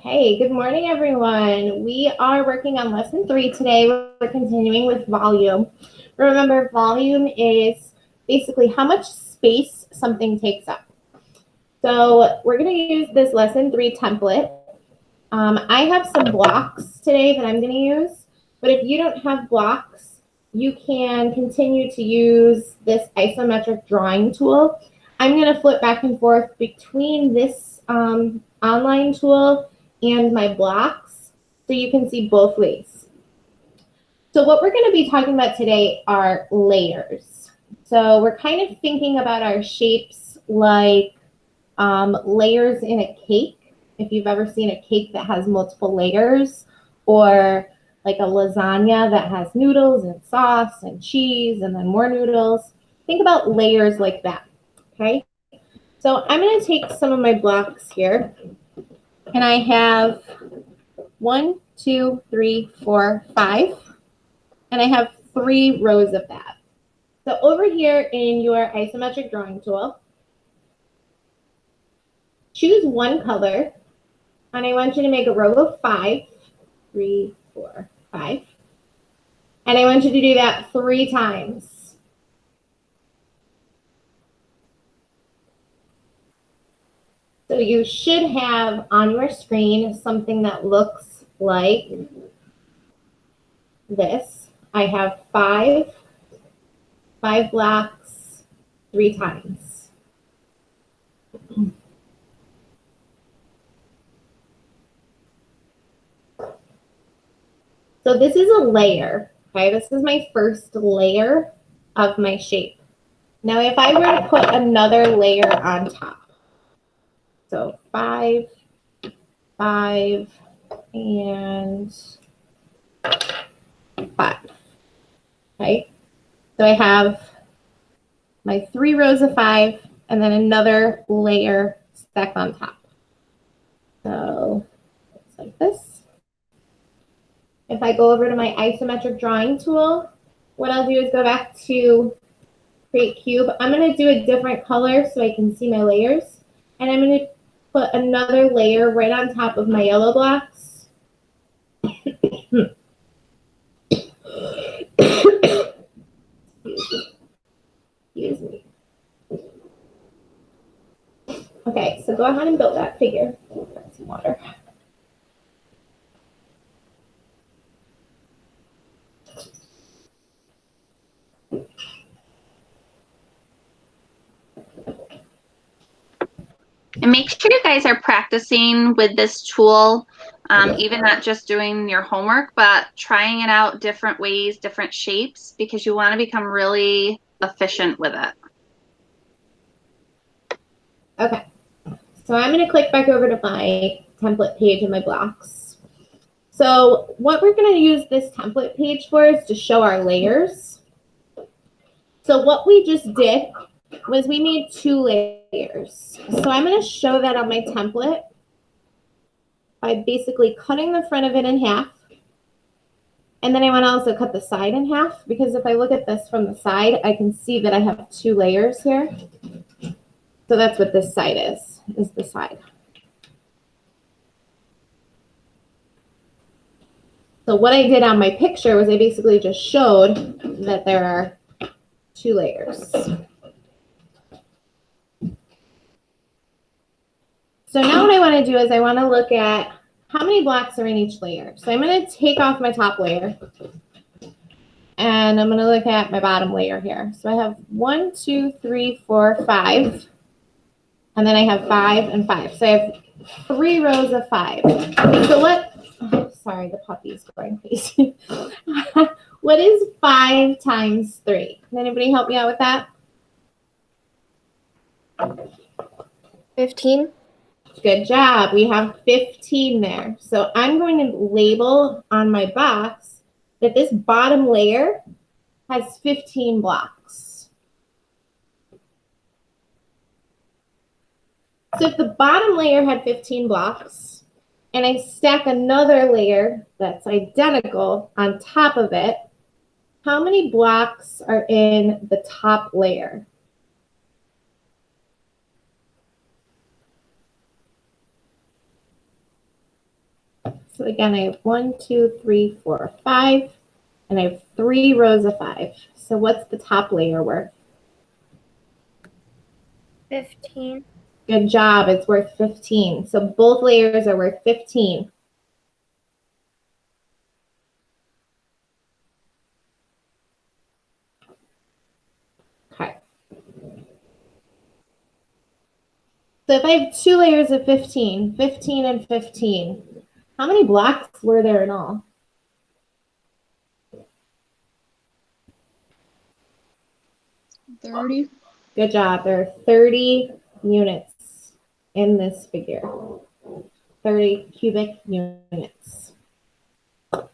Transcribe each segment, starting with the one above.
Hey, good morning, everyone. We are working on lesson 3 today. We're continuing with volume. Remember, volume is basically how much space something takes up. So we're going to use this lesson 3 template. I have some blocks today that I'm going to use, but if you don't have blocks, you can continue to use this isometric drawing tool. I'm going to flip back and forth between this online tool and my blocks so you can see both ways. So what we're going to be talking about today are layers. So we're kind of thinking about our shapes like layers in a cake. If you've ever seen a cake that has multiple layers, or like a lasagna that has noodles and sauce and cheese and then more noodles. Think about layers like that, okay? So I'm going to take some of my blocks here, and I have 1, 2, 3, 4, 5, and I have 3 rows of that. So over here in your isometric drawing tool, choose one color, and I want you to make a row of 5, 3, 4, 5, and I want you to do that 3 times. So you should have on your screen something that looks like this. I have 5 blocks 3 times. So this is a layer, okay? This is my first layer of my shape. Now, if I were to put another layer on top, so 5, 5, and 5, okay? So I have my 3 rows of 5 and then another layer stacked on top. So it's like this. If I go over to my isometric drawing tool, what I'll do is go back to create cube. I'm going to do a different color so I can see my layers. And I'm going to put another layer right on top of my yellow blocks. Excuse me. Okay, so go ahead and build that figure. Got some water. And make sure you guys are practicing with this tool, even not just doing your homework, but trying it out different ways, different shapes, because you want to become really efficient with it. Okay, so I'm going to click back over to my template page and my blocks. So what we're going to use this template page for is to show our layers. So what we just did was we made 2 layers. So I'm going to show that on my template by basically cutting the front of it in half. And then I want to also cut the side in half, because if I look at this from the side, I can see that I have 2 layers here. So that's what this side is the side. So what I did on my picture was I basically just showed that there are 2 layers. So now what I want to do is I want to look at how many blocks are in each layer. So I'm going to take off my top layer, and I'm going to look at my bottom layer here. So I have 1, 2, 3, 4, 5, and then I have 5 and 5. So I have 3 rows of 5. So what, oh, sorry, the puppy's going crazy. What is 5 times 3? Can anybody help me out with that? 15. Good job. We have 15 there. So I'm going to label on my box that this bottom layer has 15 blocks. So if the bottom layer had 15 blocks and I stack another layer that's identical on top of it, how many blocks are in the top layer? So again, I have 1, 2, 3, 4, 5, and I have 3 rows of 5. So what's the top layer worth? 15. Good job. It's worth 15. So both layers are worth 15. Okay. So if I have 2 layers of 15, 15 and 15, how many blocks were there in all? 30. Good job. There are 30 units in this figure. 30 cubic units. All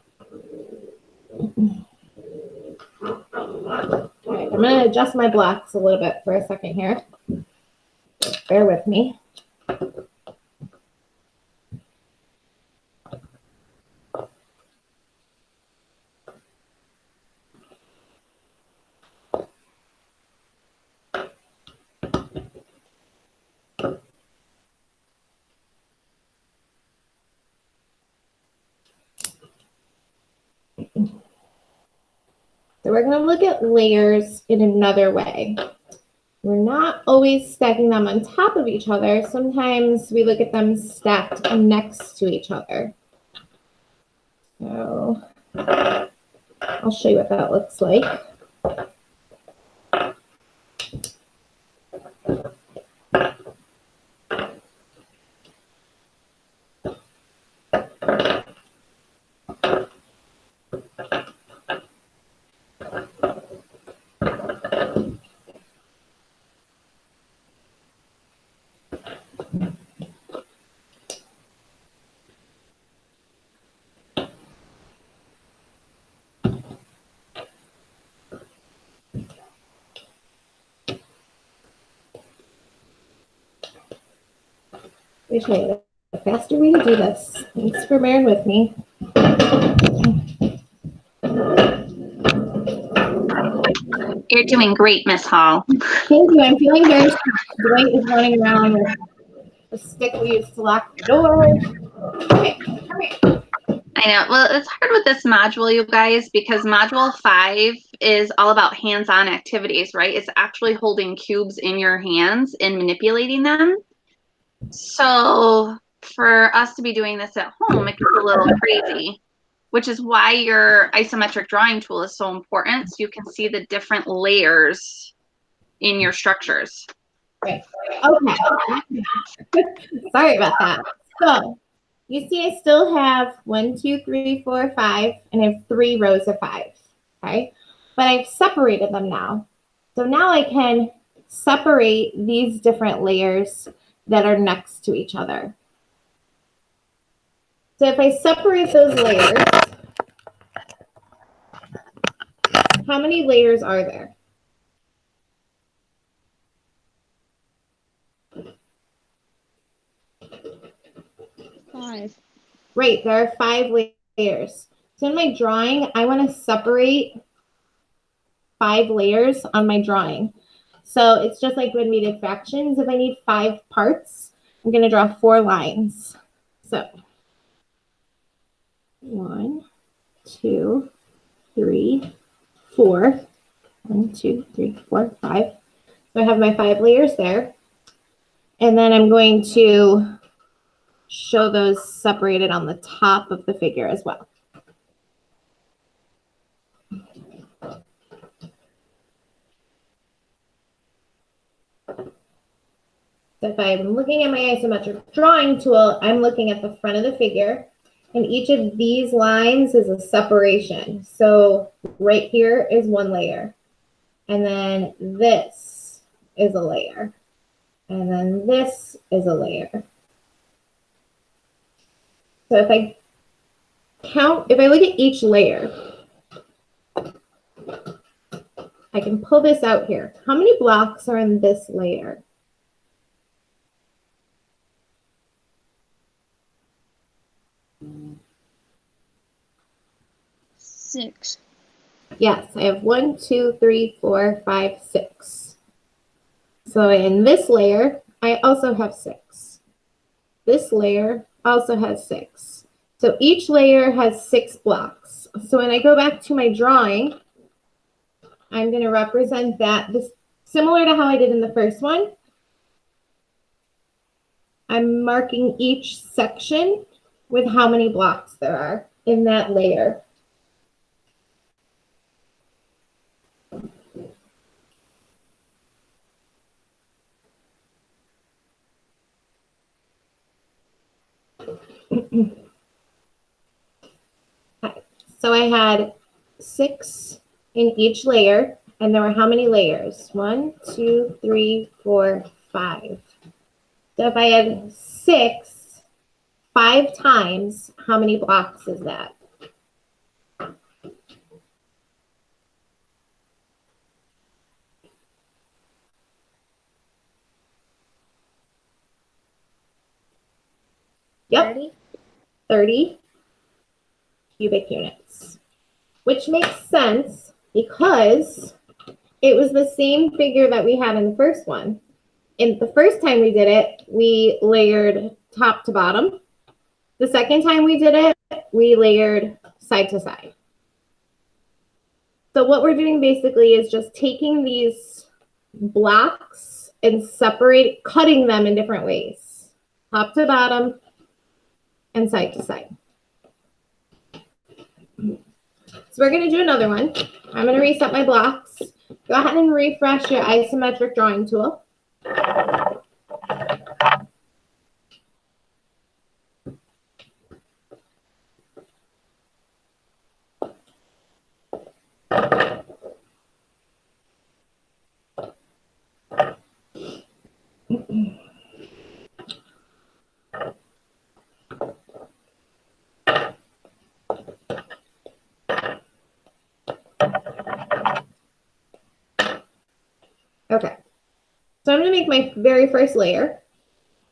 right, I'm going to adjust my blocks a little bit for a second here. Bear with me. So we're going to look at layers in another way. We're not always stacking them on top of each other. Sometimes we look at them stacked next to each other. So I'll show you what that looks like. Let me show you the faster way to do this. Thanks for bearing with me. You're doing great, Miss Hall. Thank you. I'm feeling very strong. Dwight is running around with the stick we used to lock the door. Come here. Come here. I know. Well, it's hard with this module, you guys, because module 5 is all about hands-on activities, right? It's actually holding cubes in your hands and manipulating them. So for us to be doing this at home, it gets a little crazy, which is why your isometric drawing tool is so important, so you can see the different layers in your structures. Right. Okay. Sorry about that. So you see I still have 1, 2, 3, 4, 5, and I have 3 rows of 5. Okay. But I've separated them now. So now I can separate these different layers that are next to each other. So if I separate those layers, how many layers are there? Five. Right, there are 5 layers. So in my drawing, I want to separate 5 layers on my drawing. So it's just like when we did fractions. If I need 5 parts, I'm going to draw 4 lines. So 1, 2, 3, 4. 1, 2, 3, 4, 5. So I have my 5 layers there. And then I'm going to show those separated on the top of the figure as well. So if I'm looking at my isometric drawing tool, I'm looking at the front of the figure, and each of these lines is a separation. So right here is 1 layer, and then this is a layer, and then this is a layer. So if I look at each layer, I can pull this out here. How many blocks are in this layer? 6. Yes, I have 1, 2, 3, 4, 5, 6. So in this layer, I also have 6. This layer also has 6. So each layer has 6 blocks. So when I go back to my drawing, I'm going to represent that this similar to how I did in the first one. I'm marking each section with how many blocks there are in that layer. So I had 6 in each layer, and there were how many layers? 1, 2, 3, 4, 5. So if I had 6, 5 times, how many blocks is that? Yep, 30. 30 cubic units, which makes sense because it was the same figure that we had in the first one. In the first time we did it, we layered top to bottom. The second time we did it, we layered side to side. So what we're doing basically is just taking these blocks and cutting them in different ways, top to bottom and side to side. So we're going to do another one. I'm going to reset my blocks. Go ahead and refresh your isometric drawing tool. Okay, so I'm going to make my very first layer.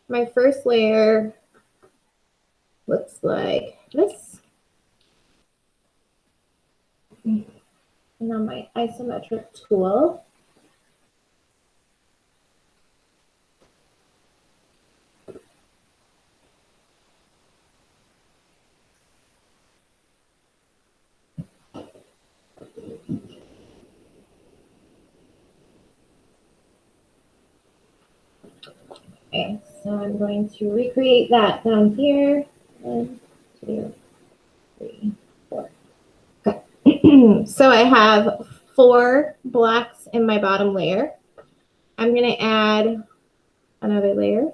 My first layer looks like this. And on my isometric tool, okay, so I'm going to recreate that down here. 1, 2, 3, 4. Okay. So I have 4 blocks in my bottom layer. I'm going to add another layer.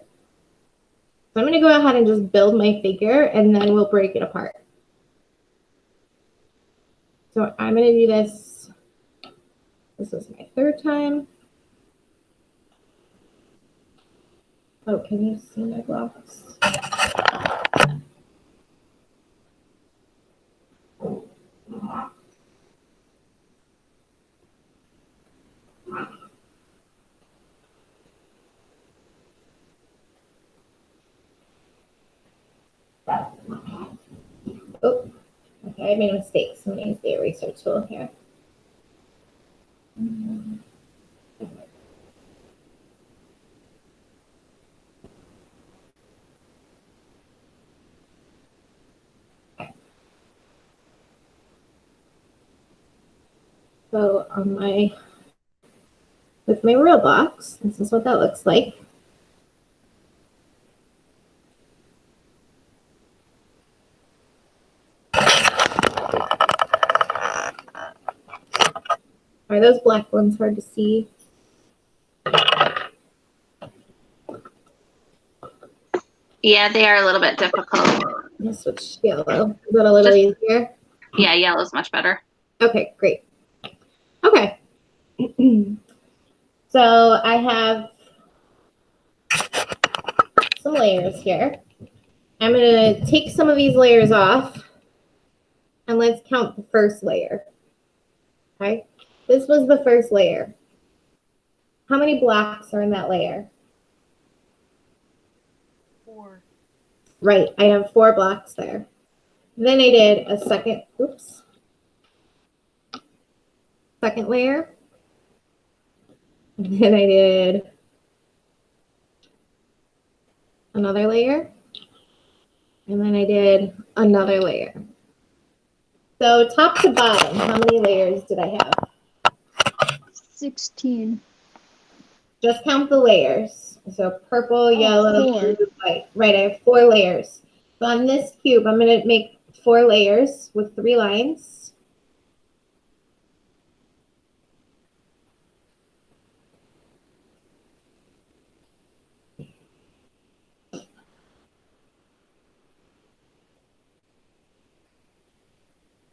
So I'm going to go ahead and just build my figure, and then we'll break it apart. So I'm going to do this. This is my 3rd time. Oh, can you see my blocks? Oh, okay, I made a mistake. So I'm going to use the eraser tool here. So on with my real box, this is what that looks like. Are those black ones hard to see? Yeah, they are a little bit difficult. Let's switch yellow. Is that a little easier? Yeah, yellow's much better. Okay, great. Okay. So I have some layers here. I'm going to take some of these layers off, and let's count the first layer. Okay, this was the first layer. How many blocks are in that layer? 4. Right, I have 4 blocks there. Then I did a second layer. And then I did another layer. And then I did another layer. So top to bottom, how many layers did I have? 16. Just count the layers. So purple, yellow, 4. blue, white. Right, I have 4 layers. So on this cube, I'm going to make 4 layers with 3 lines.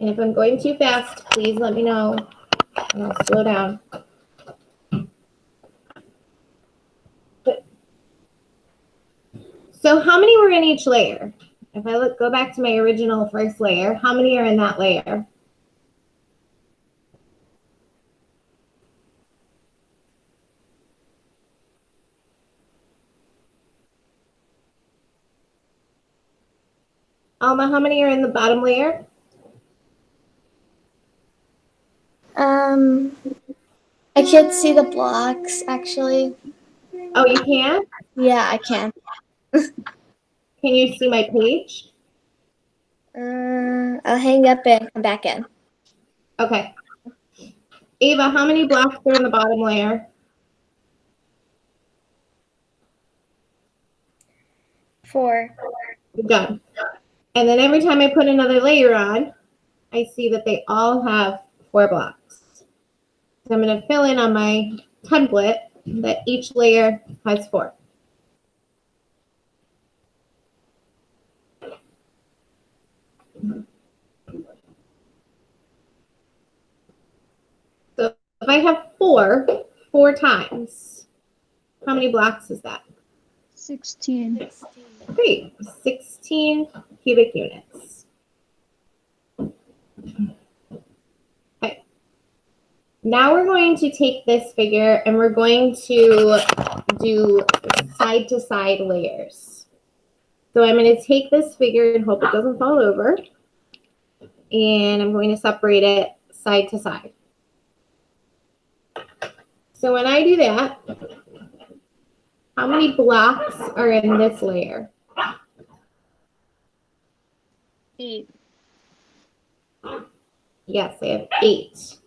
And if I'm going too fast, please let me know and I'll slow down. So how many were in each layer? If I go back to my original first layer, how many are in that layer? Alma, how many are in the bottom layer? I can't see the blocks actually. Oh, you can? Yeah, I can. Can you see my page? I'll hang up and come back in. Okay. Ava, how many blocks are in the bottom layer? 4. Done. And then every time I put another layer on, I see that they all have 4 blocks. So I'm going to fill in on my template that each layer has 4. So if I have 4 times, how many blocks is that? 16. Great, 16 cubic units. Okay. Now we're going to take this figure and we're going to do side to side layers. So I'm going to take this figure and hope it doesn't fall over. And I'm going to separate it side to side. So when I do that, how many blocks are in this layer? 8. Yes, I have 8.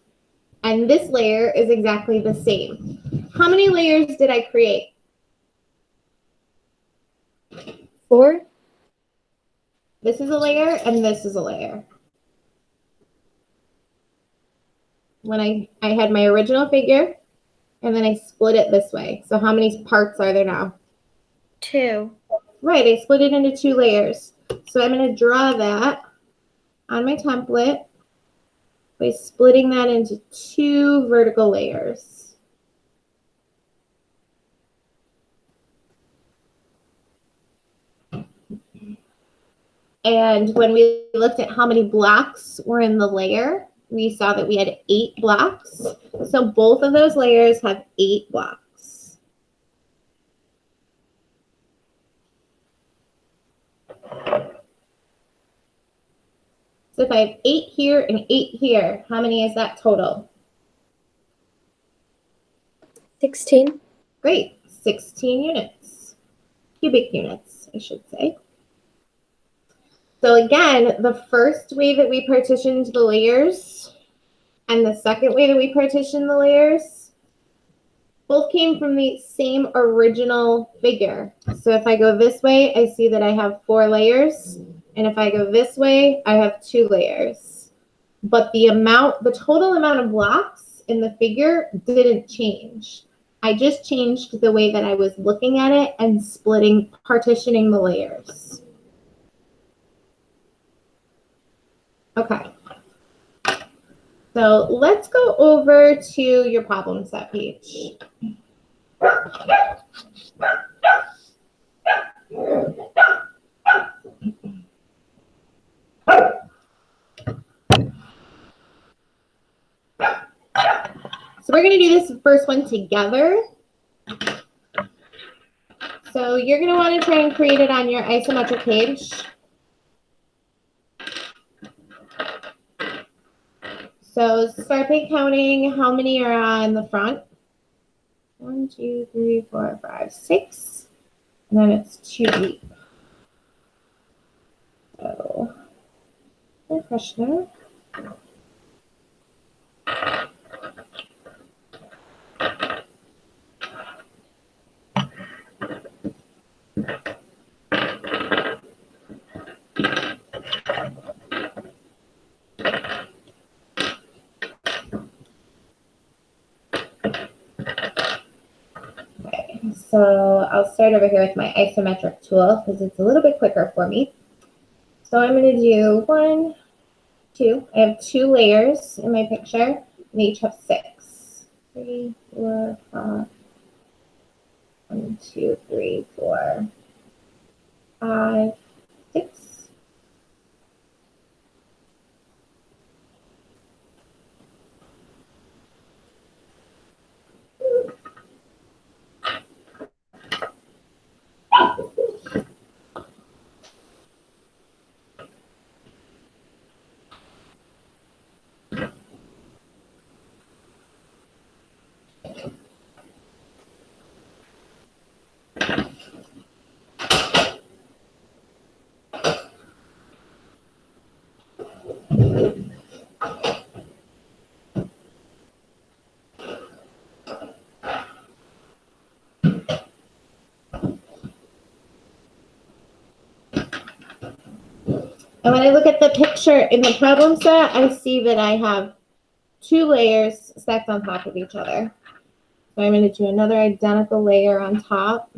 And this layer is exactly the same. How many layers did I create? 4. This is a layer and this is a layer. When I had my original figure and then I split it this way. So how many parts are there now? 2. Right, I split it into 2 layers. So I'm going to draw that on my template by splitting that into 2 vertical layers. And when we looked at how many blocks were in the layer, we saw that we had 8 blocks. So both of those layers have 8 blocks. So if I have 8 here and 8 here, how many is that total? 16. Great, 16 units, cubic units, I should say. So again, the first way that we partitioned the layers and the second way that we partitioned the layers both came from the same original figure. So if I go this way, I see that I have 4 layers. And if I go this way, I have 2 layers. But the total amount of blocks in the figure didn't change. I just changed the way that I was looking at it and partitioning the layers. Okay. So let's go over to your problem set page. So we're going to do this first one together. So you're going to want to try and create it on your isometric page. So start by counting how many are on the front. 1, 2, 3, 4, 5, 6. And then it's 2 deep. pressure. So I'll start over here with my isometric tool because it's a little bit quicker for me. So I'm going to do 1, 2. I have 2 layers in my picture, and they each have 6. 3, 4, 5. 1, 2, 3, 4, 5, 6. And when I look at the picture in the problem set, I see that I have 2 layers stacked on top of each other. So I'm going to do another identical layer on top.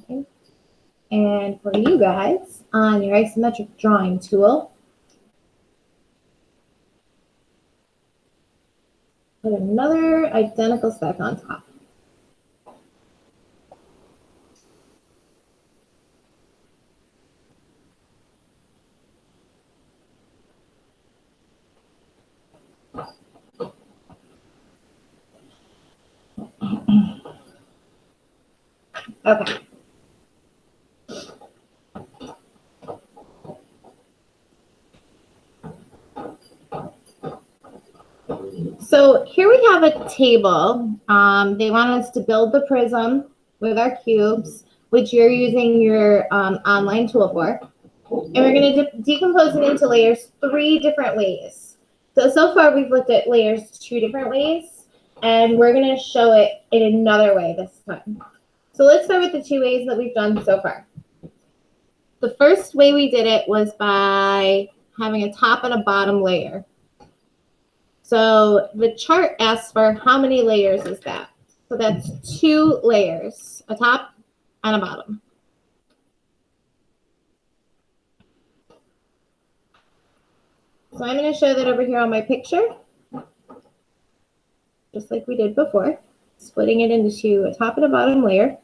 Okay. And for you guys, on your isometric drawing tool, put another identical stack on top. Okay. So here we have a table. They want us to build the prism with our cubes, which you're using your online tool for. And we're going to decompose it into layers 3 different ways. So far we've looked at layers 2 different ways, and we're going to show it in another way this time. So let's start with the 2 ways that we've done so far. The first way we did it was by having a top and a bottom layer. So the chart asks for how many layers is that? So that's 2 layers, a top and a bottom. So I'm going to show that over here on my picture, just like we did before, splitting it into a top and a bottom layer.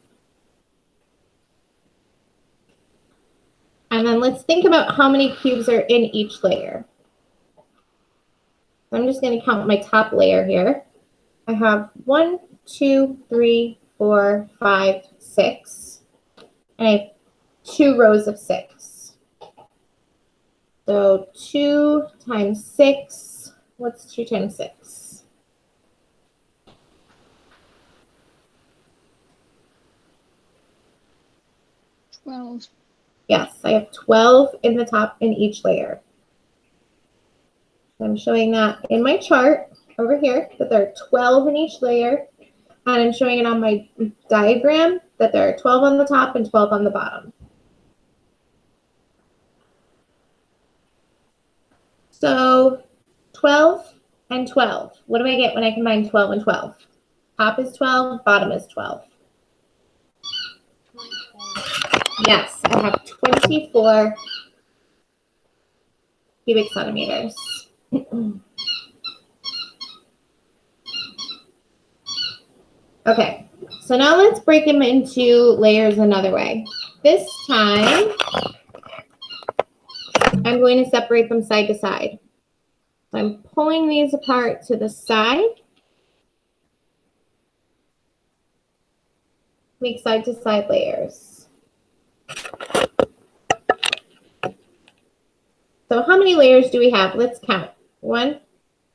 And then let's think about how many cubes are in each layer. I'm just going to count my top layer here. I have 1, 2, 3, 4, 5, 6. And I have 2 rows of 6. So 2 times 6, what's 2 times 6? 12. Yes, I have 12 in the top in each layer. I'm showing that in my chart over here, that there are 12 in each layer. And I'm showing it on my diagram that there are 12 on the top and 12 on the bottom. So 12 and 12. What do I get when I combine 12 and 12? Top is 12, bottom is 12. Yes, I have 24 cubic centimeters. Okay, so now let's break them into layers another way. This time, I'm going to separate them side to side. So I'm pulling these apart to the side. Make side to side layers. So how many layers do we have? Let's count. 1,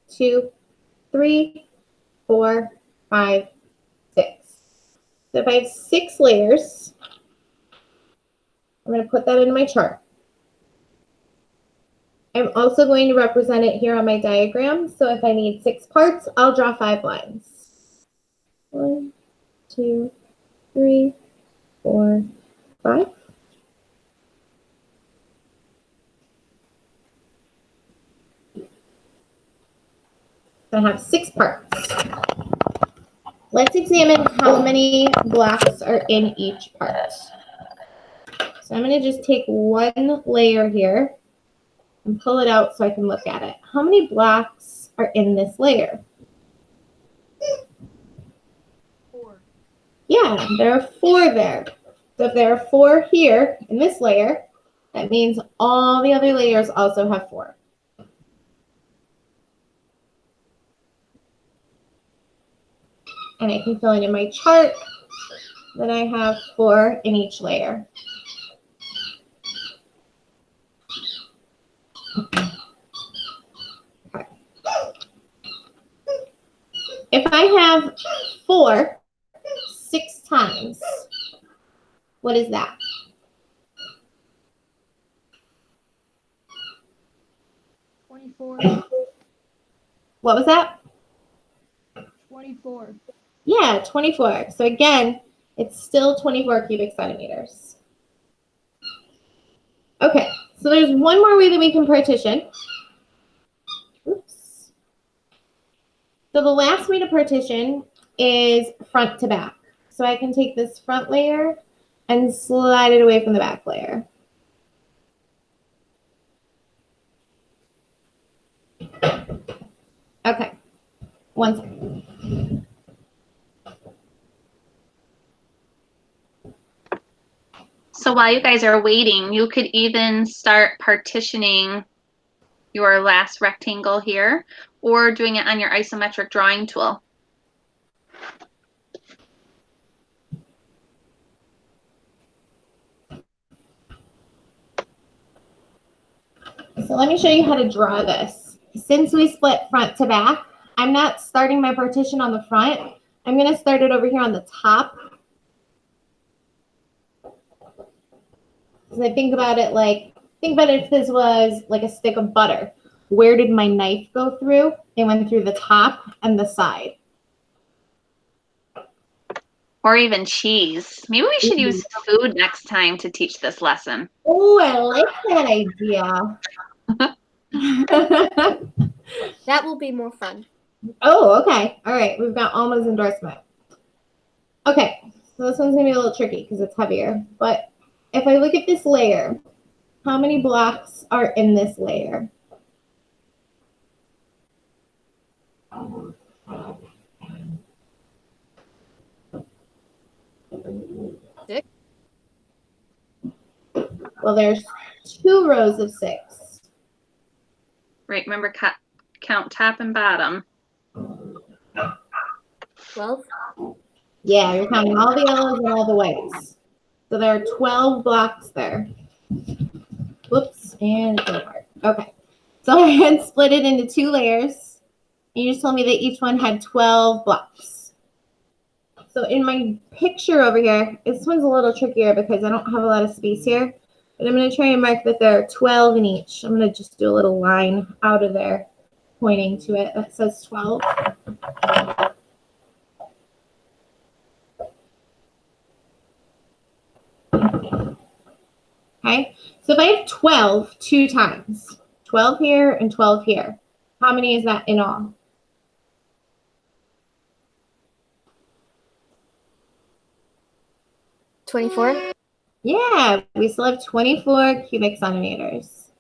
2, 3, 4, 5, 6. So if I have 6 layers, I'm going to put that in my chart. I'm also going to represent it here on my diagram. So if I need 6 parts, I'll draw 5 lines. 1, 2, 3, 4, 5. I have 6 parts. Let's examine how many blocks are in each part. So I'm going to just take one layer here and pull it out so I can look at it. How many blocks are in this layer? 4. Yeah, there are 4 there. So if there are 4 here in this layer, that means all the other layers also have 4. And I can fill in my chart that I have 4 in each layer. Okay. If I have 4 6 times, what is that? 24. What was that? 24. Yeah, 24. So again, it's still 24 cubic centimeters. Okay, so there's one more way that we can partition. Oops. So the last way to partition is front to back. So I can take this front layer and slide it away from the back layer. Okay, one second. So while you guys are waiting, you could even start partitioning your last rectangle here or doing it on your isometric drawing tool. So let me show you how to draw this. Since we split front to back, I'm not starting my partition on the front. I'm going to start it over here on the top. So I think about it if this was like a stick of butter. Where did my knife go through? It went through the top and the side. Or even cheese. Maybe we should use food next time to teach this lesson. Oh, I like that idea. That will be more fun. Oh, okay. All right. We've got Alma's endorsement. Okay. So this one's going to be a little tricky because it's heavier. But if I look at this layer, how many blocks are in this layer? Six. Well, there's 2 rows of 6. Right, remember count top and bottom. 12. Yeah, you're counting all the yellows and all the whites. So there are 12 blocks there. Whoops, and it's apart. Okay. So I had split it into 2 layers. And you just told me that each one had 12 blocks. So in my picture over here, this one's a little trickier because I don't have a lot of space here. But I'm going to try and mark that there are 12 in each. I'm going to just do a little line out of there pointing to it that says 12. Okay, so if I have 12 2 times, 12 here and 12 here, how many is that in all? $24. Yeah, we still have 24 cubic centimeters.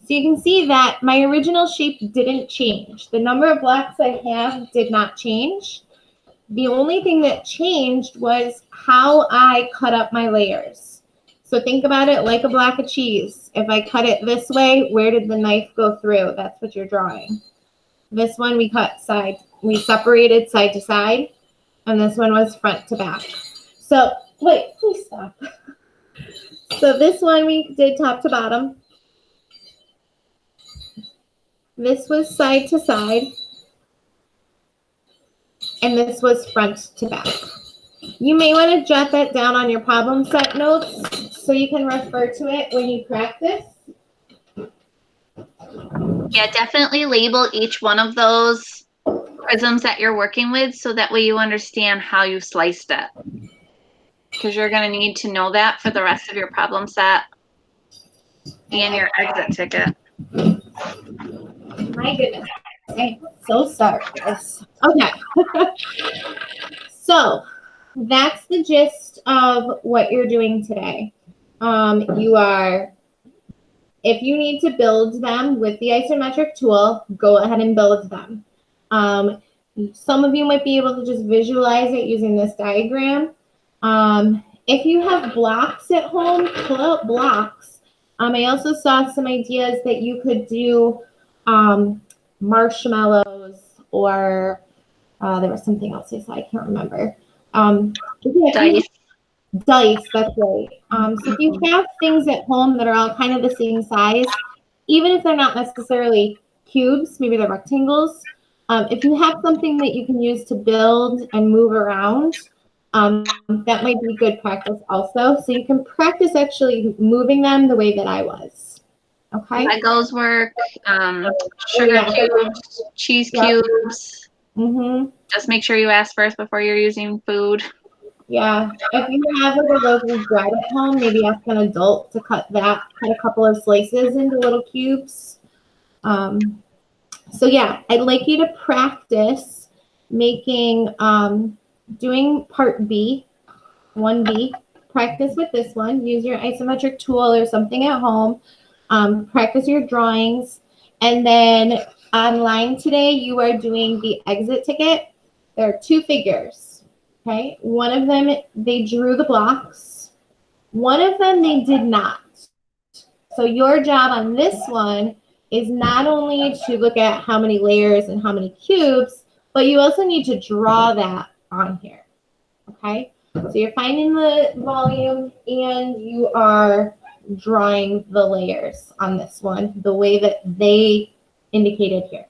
So you can see that my original shape didn't change. The number of blocks I have did not change. The only thing that changed was how I cut up my layers. So think about it like a block of cheese. If I cut it this way, where did the knife go through? That's what you're drawing. This one we separated side to side, and this one was front to back. So, wait, please stop. So this one we did top to bottom. this was side to side, and this was front to back. You may want to jot that down on your problem set notes so you can refer to it when you practice. Yeah, definitely label each one of those prisms that you're working with so that way you understand how you sliced it. Because you're going to need to know that for the rest of your problem set and your exit ticket. My goodness. I'm so sorry, guys. Okay. So that's the gist of what you're doing today. If you need to build them with the isometric tool, go ahead and build them. Some of you might be able to just visualize it using this diagram. If you have blocks at home, pull out blocks. I also saw some ideas that you could do marshmallows, or there was something else I saw, I can't remember. Dice. Dice, that's right. So if you have things at home that are all kind of the same size, even if they're not necessarily cubes, maybe they're rectangles, if you have something that you can use to build and move around, that might be good practice also. So you can practice actually moving them the way that I was. Okay? Legos work, sugar cubes, cheese cubes. Mm-hmm. Just make sure you ask first before you're using food. Yeah, if you have like a loaf of bread at home, maybe ask an adult to cut a couple of slices into little cubes. So yeah, I'd like you to practice making, doing part B, 1B. Practice with this one. Use your isometric tool or something at home. Practice your drawings. And then online today, you are doing the exit ticket. There are 2 figures. Okay, one of them, they drew the blocks. One of them, they did not. So your job on this one is not only to look at how many layers and how many cubes, but you also need to draw that on here. Okay, so you're finding the volume and you are drawing the layers on this one the way that they indicated here.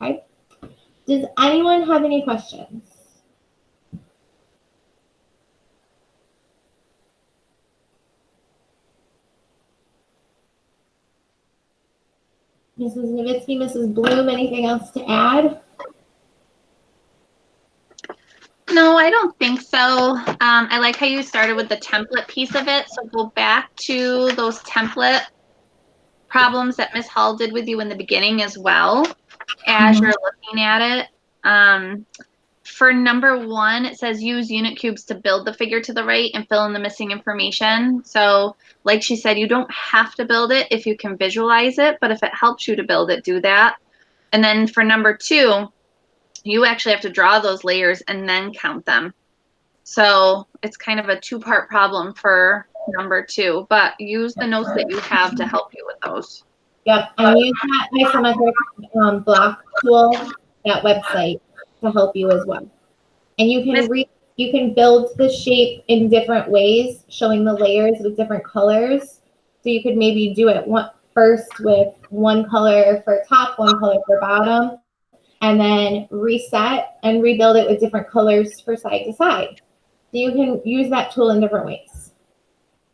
Okay, does anyone have any questions? Mrs. Nowitzki, Mrs. Bloom, anything else to add? No, I don't think so. I like how you started with the template piece of it. So go back to those template problems that Ms. Hall did with you in the beginning as well as you're looking at it. For number 1, it says use unit cubes to build the figure to the right and fill in the missing information. So like she said, you don't have to build it if you can visualize it, but if it helps you to build it, do that. And then for number 2, you actually have to draw those layers and then count them. So it's kind of a 2-part problem for number 2, but use the notes that you have to help you with those. Yep, and use that isometric block tool, that website, to help you as well. And you can build the shape in different ways, showing the layers with different colors. So you could maybe do it first with one color for top, one color for bottom, and then reset and rebuild it with different colors for side to side. So you can use that tool in different ways.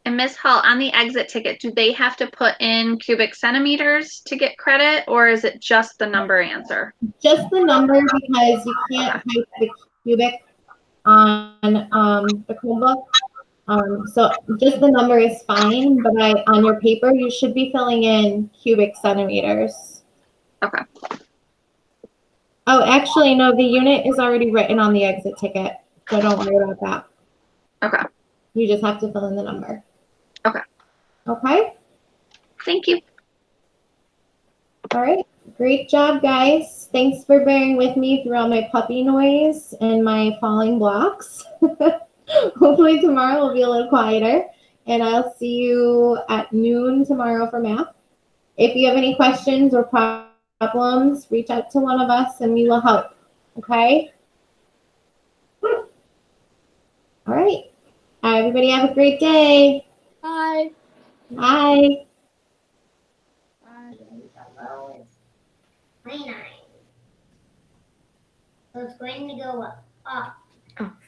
And Ms. Hall, on the exit ticket, do they have to put in cubic centimeters to get credit, or is it just the number answer? Just the number, because you can't type the cubic on the Chromebook. So just the number is fine, but on your paper, you should be filling in cubic centimeters. Okay. Oh, actually, no, the unit is already written on the exit ticket, so don't worry about that. Okay. You just have to fill in the number. Okay. Okay? Thank you. All right. Great job, guys. Thanks for bearing with me through all my puppy noise and my falling blocks. Hopefully tomorrow will be a little quieter, and I'll see you at noon tomorrow for math. If you have any questions or problems, reach out to one of us and we will help. Okay? All right. Everybody have a great day. Bye. Bye. Bye. 29. So it's going to go up.